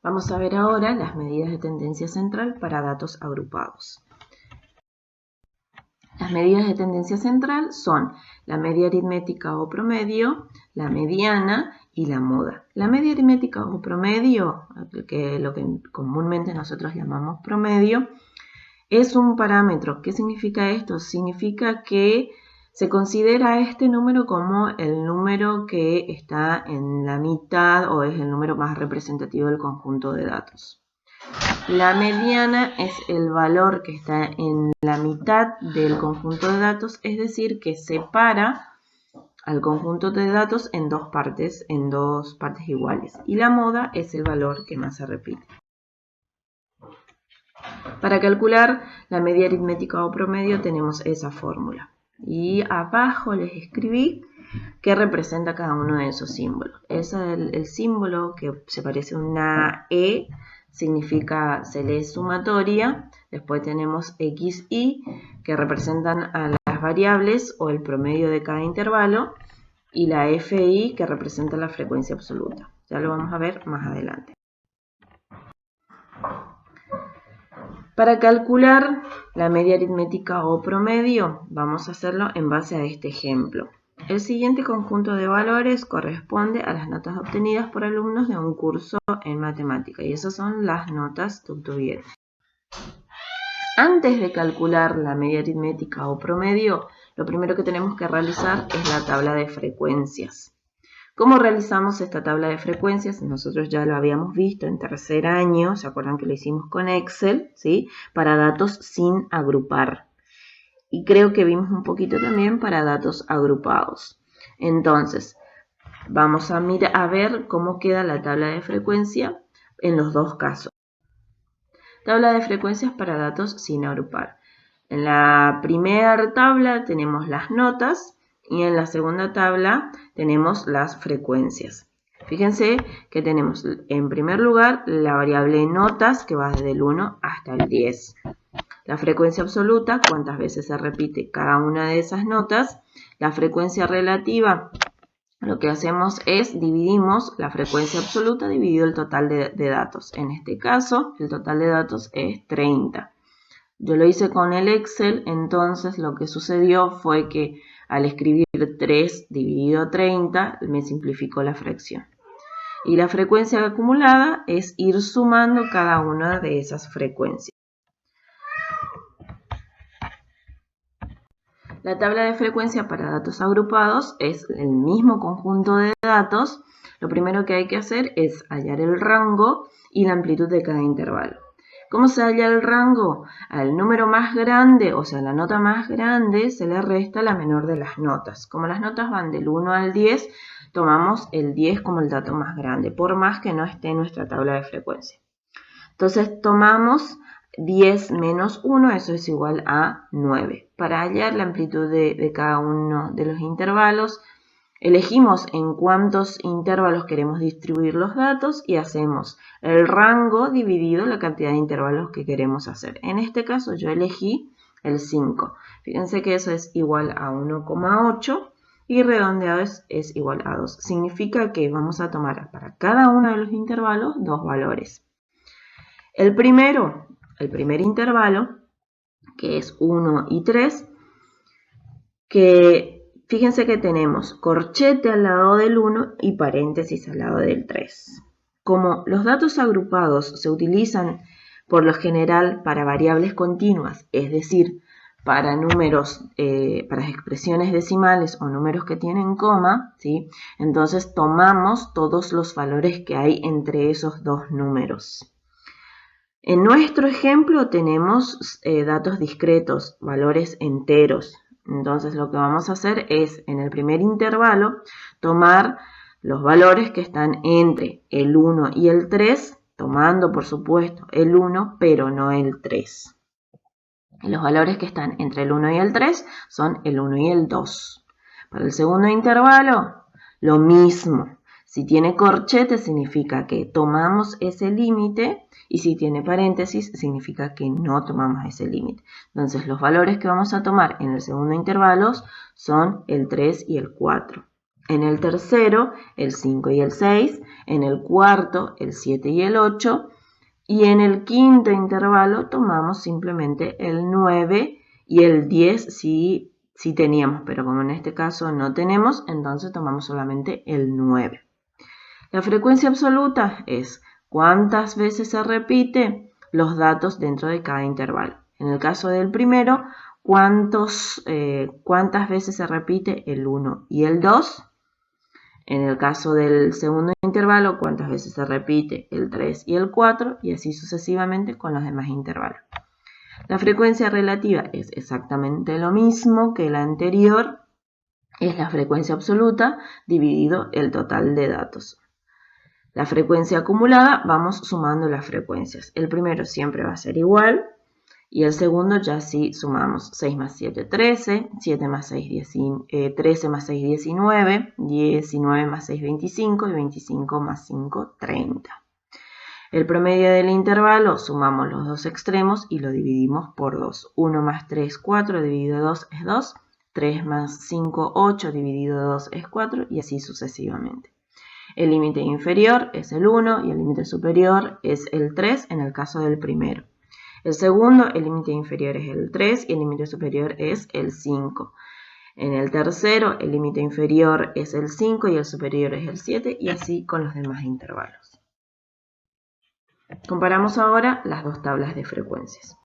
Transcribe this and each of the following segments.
Vamos a ver ahora las medidas de tendencia central para datos agrupados. Las medidas de tendencia central son la media aritmética o promedio, la mediana y la moda. La media aritmética o promedio, lo que comúnmente nosotros llamamos promedio, es un parámetro. ¿Qué significa esto? Significa que se considera este número como el número que está en la mitad o es el número más representativo del conjunto de datos. La mediana es el valor que está en la mitad del conjunto de datos, es decir, que separa al conjunto de datos en dos partes iguales. Y la moda es el valor que más se repite. Para calcular la media aritmética o promedio tenemos esa fórmula. Y abajo les escribí qué representa cada uno de esos símbolos. El símbolo que se parece a una E significa, se lee sumatoria. Después tenemos X, Y, que representan a las variables o el promedio de cada intervalo. Y la FI, que representa la frecuencia absoluta. Ya lo vamos a ver más adelante. Para calcular la media aritmética o promedio, vamos a hacerlo en base a este ejemplo. El siguiente conjunto de valores corresponde a las notas obtenidas por alumnos de un curso en matemática, y esas son las notas que obtuvieron. Antes de calcular la media aritmética o promedio, lo primero que tenemos que realizar es la tabla de frecuencias. ¿Cómo realizamos esta tabla de frecuencias? Nosotros ya lo habíamos visto en tercer año, ¿se acuerdan que lo hicimos con Excel? ¿Sí? Para datos sin agrupar. Y creo que vimos un poquito también para datos agrupados. Entonces, vamos a ver cómo queda la tabla de frecuencia en los dos casos. Tabla de frecuencias para datos sin agrupar. En la primera tabla tenemos las notas y en la segunda tabla tenemos las frecuencias. Fíjense que tenemos en primer lugar la variable notas que va desde el 1 hasta el 10. La frecuencia absoluta, cuántas veces se repite cada una de esas notas. La frecuencia relativa, lo que hacemos es dividimos la frecuencia absoluta dividido el total de datos. En este caso, el total de datos es 30. Yo lo hice con el Excel, entonces lo que sucedió fue que al escribir 3 dividido 30 me simplificó la fracción. Y la frecuencia acumulada es ir sumando cada una de esas frecuencias. La tabla de frecuencia para datos agrupados es el mismo conjunto de datos. Lo primero que hay que hacer es hallar el rango y la amplitud de cada intervalo. ¿Cómo se halla el rango? Al número más grande, o sea, la nota más grande, se le resta la menor de las notas. Como las notas van del 1 al 10, tomamos el 10 como el dato más grande, por más que no esté en nuestra tabla de frecuencia. Entonces tomamos 10 menos 1, eso es igual a 9. Para hallar la amplitud de cada uno de los intervalos, elegimos en cuántos intervalos queremos distribuir los datos y hacemos el rango dividido la cantidad de intervalos que queremos hacer. En este caso yo elegí el 5. Fíjense que eso es igual a 1,8 y redondeado es igual a 2. Significa que vamos a tomar para cada uno de los intervalos dos valores. El primer intervalo, que es 1 y 3, que fíjense que tenemos corchete al lado del 1 y paréntesis al lado del 3. Como los datos agrupados se utilizan por lo general para variables continuas, es decir, para números, para expresiones decimales o números que tienen coma, ¿sí? Entonces tomamos todos los valores que hay entre esos dos números. En nuestro ejemplo tenemos datos discretos, valores enteros. Entonces lo que vamos a hacer es, en el primer intervalo, tomar los valores que están entre el 1 y el 3, tomando por supuesto el 1, pero no el 3. Y los valores que están entre el 1 y el 3 son el 1 y el 2. Para el segundo intervalo, lo mismo. Si tiene corchete significa que tomamos ese límite y si tiene paréntesis significa que no tomamos ese límite. Entonces los valores que vamos a tomar en el segundo intervalo son el 3 y el 4. En el tercero, el 5 y el 6. En el cuarto, el 7 y el 8. Y en el quinto intervalo tomamos simplemente el 9 y el 10 si teníamos, pero como en este caso no tenemos, entonces tomamos solamente el 9. La frecuencia absoluta es cuántas veces se repite los datos dentro de cada intervalo. En el caso del primero, cuántas veces se repite el 1 y el 2. En el caso del segundo intervalo, cuántas veces se repite el 3 y el 4, y así sucesivamente con los demás intervalos. La frecuencia relativa es exactamente lo mismo que la anterior, es la frecuencia absoluta dividido el total de datos. La frecuencia acumulada, vamos sumando las frecuencias. El primero siempre va a ser igual, y el segundo ya sí sumamos 6 más 7, 13, 7 más 6, 13 más 6, 19, 19 más 6, 25 y 25 más 5, 30. El promedio del intervalo, sumamos los dos extremos y lo dividimos por 2. 1 más 3, 4, dividido 2 es 2. 3 más 5, 8, dividido 2 es 4 y así sucesivamente. El límite inferior es el 1 y el límite superior es el 3 en el caso del primero. El segundo, el límite inferior es el 3 y el límite superior es el 5. En el tercero, el límite inferior es el 5 y el superior es el 7, y así con los demás intervalos. Comparamos ahora las dos tablas de frecuencias.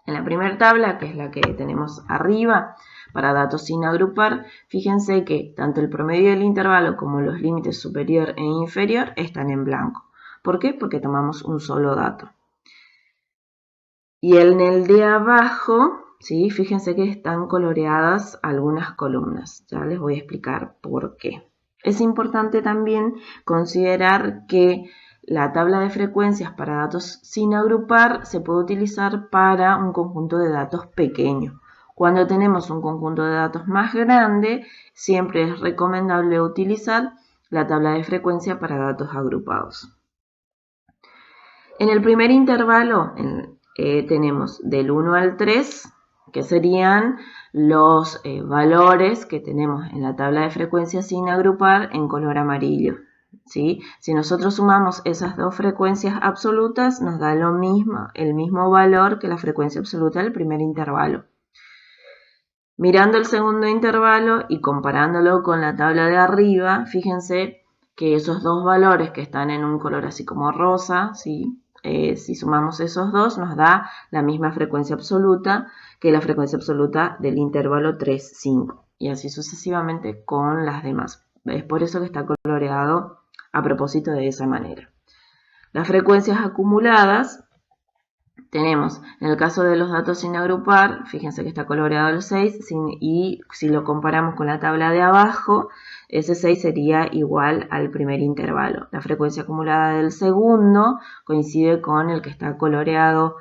En la primera tabla, que es la que tenemos arriba, para datos sin agrupar, fíjense que tanto el promedio del intervalo como los límites superior e inferior están en blanco. ¿Por qué? Porque tomamos un solo dato. Y en el de abajo, ¿sí? Fíjense que están coloreadas algunas columnas. Ya les voy a explicar por qué. Es importante también considerar que la tabla de frecuencias para datos sin agrupar se puede utilizar para un conjunto de datos pequeño. Cuando tenemos un conjunto de datos más grande, siempre es recomendable utilizar la tabla de frecuencia para datos agrupados. En el primer intervalo tenemos del 1 al 3, que serían los valores que tenemos en la tabla de frecuencias sin agrupar en color amarillo. ¿Sí? Si nosotros sumamos esas dos frecuencias absolutas, nos da el mismo valor que la frecuencia absoluta del primer intervalo. Mirando el segundo intervalo y comparándolo con la tabla de arriba, fíjense que esos dos valores que están en un color así como rosa, ¿sí? Si sumamos esos dos, nos da la misma frecuencia absoluta que la frecuencia absoluta del intervalo 3, 5. Y así sucesivamente con las demás. Es por eso que está coloreado a propósito de esa manera. Las frecuencias acumuladas tenemos, en el caso de los datos sin agrupar, fíjense que está coloreado el 6, y si lo comparamos con la tabla de abajo, ese 6 sería igual al primer intervalo. La frecuencia acumulada del segundo coincide con el que está coloreado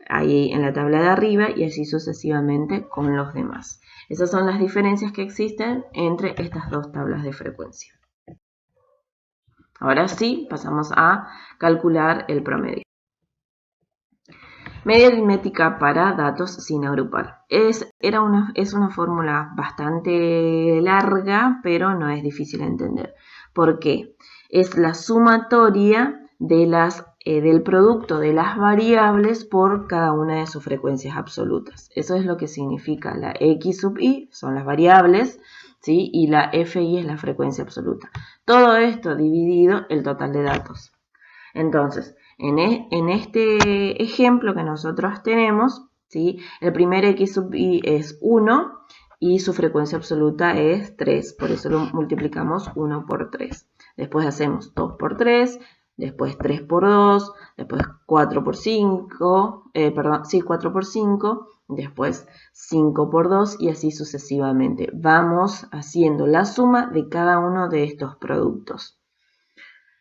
ahí en la tabla de arriba, y así sucesivamente con los demás. Esas son las diferencias que existen entre estas dos tablas de frecuencia. Ahora sí, pasamos a calcular el promedio. Media aritmética para datos sin agrupar. Es una fórmula bastante larga, pero no es difícil de entender. ¿Por qué? Es la sumatoria del producto de las variables por cada una de sus frecuencias absolutas. Eso es lo que significa la x sub i, son las variables, ¿sí? Y la fi es la frecuencia absoluta. Todo esto dividido el total de datos. Entonces, en este ejemplo que nosotros tenemos, ¿sí? El primer x sub i es 1 y su frecuencia absoluta es 3, por eso lo multiplicamos 1 por 3. Después hacemos 2 por 3, después 3 por 2, después 4 por 5, 4 por 5, después 5 por 2 y así sucesivamente. Vamos haciendo la suma de cada uno de estos productos.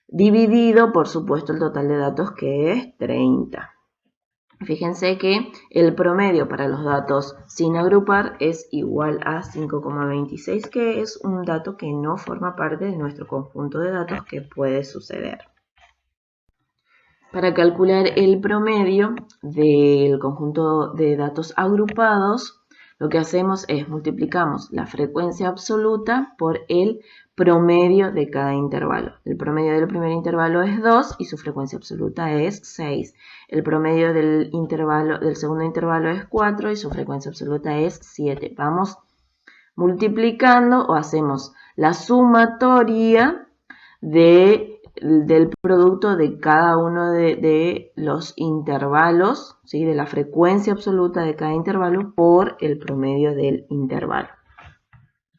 Dividido, por supuesto, el total de datos, que es 30. Fíjense que el promedio para los datos sin agrupar es igual a 5,26, que es un dato que no forma parte de nuestro conjunto de datos, que puede suceder. Para calcular el promedio del conjunto de datos agrupados, Lo que hacemos es multiplicamos la frecuencia absoluta por el promedio de cada intervalo. El promedio del primer intervalo es 2 y su frecuencia absoluta es 6. El promedio del segundo intervalo es 4 y su frecuencia absoluta es 7. Vamos multiplicando o hacemos la sumatoria del producto de cada uno de los intervalos, ¿sí? De la frecuencia absoluta de cada intervalo por el promedio del intervalo.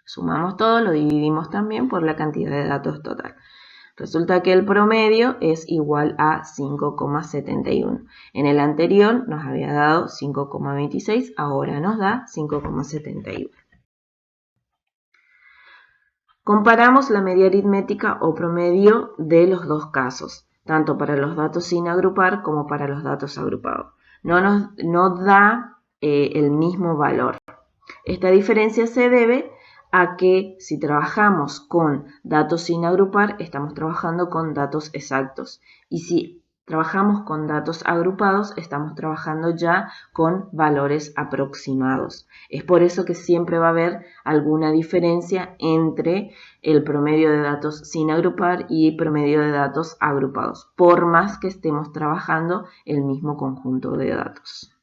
Sumamos todo, lo dividimos también por la cantidad de datos total. Resulta que el promedio es igual a 5,71. En el anterior nos había dado 5,26, ahora nos da 5,71. Comparamos la media aritmética o promedio de los dos casos, tanto para los datos sin agrupar como para los datos agrupados. No da el mismo valor. Esta diferencia se debe a que si trabajamos con datos sin agrupar, estamos trabajando con datos exactos. Y si trabajamos con datos agrupados, estamos trabajando ya con valores aproximados. Es por eso que siempre va a haber alguna diferencia entre el promedio de datos sin agrupar y promedio de datos agrupados, por más que estemos trabajando el mismo conjunto de datos.